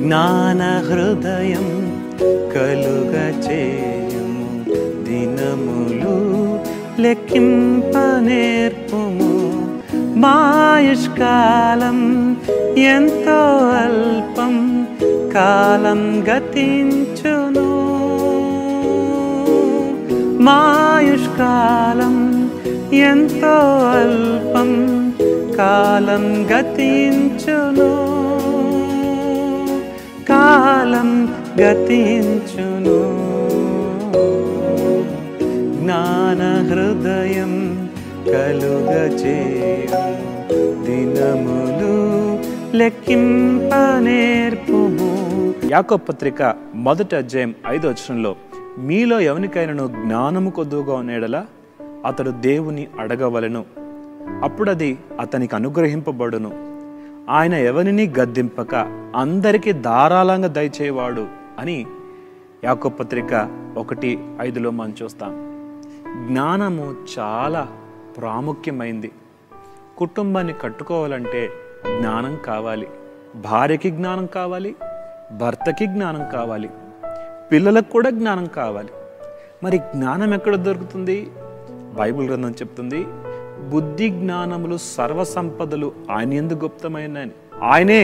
జ్ఞాన హృదయం కలుగ చేయము, దినములు లెక్కింప నేర్పుము. మాయుష్కాలం ఎంతో అల్పం, కాలం గతించును. మాయుష్కాలం ఎంతో అల్పం, కాలం గతించును. కాలం గతించును. జ్ఞాన హృదయం కలుగ చేయము, దినములు లెక్కింప నేర్పుము. యాకోబు పత్రిక 1వ అధ్యాయం 5వ వచనంలో, మీలో ఎవనికైనాను జ్ఞానము కొద్దుగా ఉన్నడలా అతడు దేవుని అడగవలెను, అప్పుడది అతనికి అనుగ్రహింపబడును. ఆయన ఎవరిని గద్దింపక అందరికీ ధారాళంగా దయచేవాడు అని యాకోబు పత్రిక 1:5లో మనం చూస్తాం. జ్ఞానము చాలా ప్రాముఖ్యమైంది. కుటుంబాన్ని కట్టుకోవాలంటే జ్ఞానం కావాలి. భార్యకి జ్ఞానం కావాలి, భర్తకి జ్ఞానం కావాలి, పిల్లలకు కూడా జ్ఞానం కావాలి. మరి జ్ఞానం ఎక్కడ దొరుకుతుంది? బైబిల్ గ్రంథం చెప్తుంది, బుద్ధి జ్ఞానములు సర్వసంపదలు ఆయన యందు గుప్తమైనని. ఆయనే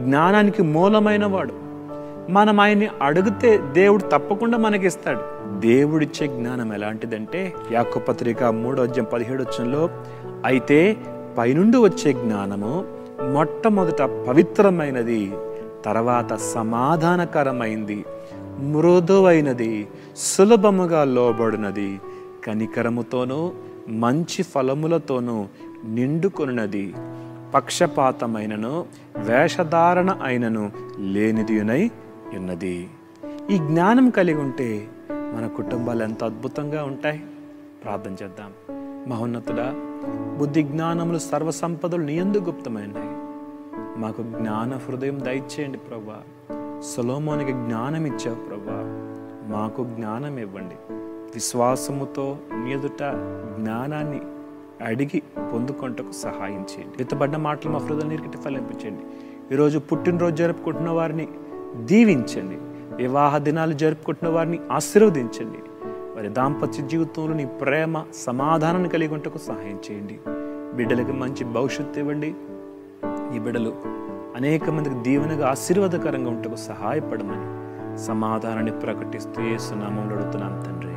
జ్ఞానానికి మూలమైన వాడు. మనం ఆయన్ని అడిగితే దేవుడు తప్పకుండా మనకిస్తాడు. దేవుడిచ్చే జ్ఞానం ఎలాంటిదంటే యాకోబు పత్రిక 3వ అధ్యాయం 17వ వచనంలో, అయితే పైనుండి వచ్చే జ్ఞానము మొట్టమొదట పవిత్రమైనది, తర్వాత సమాధానకరమైంది, మృదువైనది, సులభముగా లోబడినది, కనికరముతోనూ మంచి ఫలములతోనూ నిండుకొనున్నది, పక్షపాతమైనను వేషధారణ అయినను లేనిదియునై ఉన్నది. ఈ జ్ఞానం కలిగి ఉంటే మన కుటుంబాలు ఎంత అద్భుతంగా ఉంటాయి. ప్రార్థన చేద్దాం. మహోన్నతుడా, బుద్ధి జ్ఞానములు సర్వసంపదలు నీ యందు గుప్తమైనవి. మాకు జ్ఞాన హృదయం దయచేయండి ప్రభా. సొలొమోనుకి జ్ఞానం ఇచ్చావు ప్రభా, మాకు జ్ఞానం ఇవ్వండి. విశ్వాసముతో నీ ఎదుట జ్ఞానాన్ని అడిగి పొందుకొంటకు సహాయం చేయండి. విత్తబడ్డ మాటలు మా హృదయం నీరుకట్టి ఫలింపించండి. ఈరోజు పుట్టినరోజు జరుపుకుంటున్న వారిని దీవించండి. వివాహ దినాలు జరుపుకుంటున్న వారిని ఆశీర్వదించండి. వారి దాంపత్య జీవితంలో నీ ప్రేమ సమాధానాన్ని కలిగి ఉంటకు సహాయం చేయండి. బిడ్డలకు మంచి భవిష్యత్తు ఇవ్వండి. ఈ బిడ్డలు అనేక మందికి దీవెనగా ఆశీర్వాదకరంగా ఉంటకు సహాయపడమని సమాధానాన్ని ప్రకటిస్తూ యేసు నామములో అడుగుతున్నాం తండ్రి.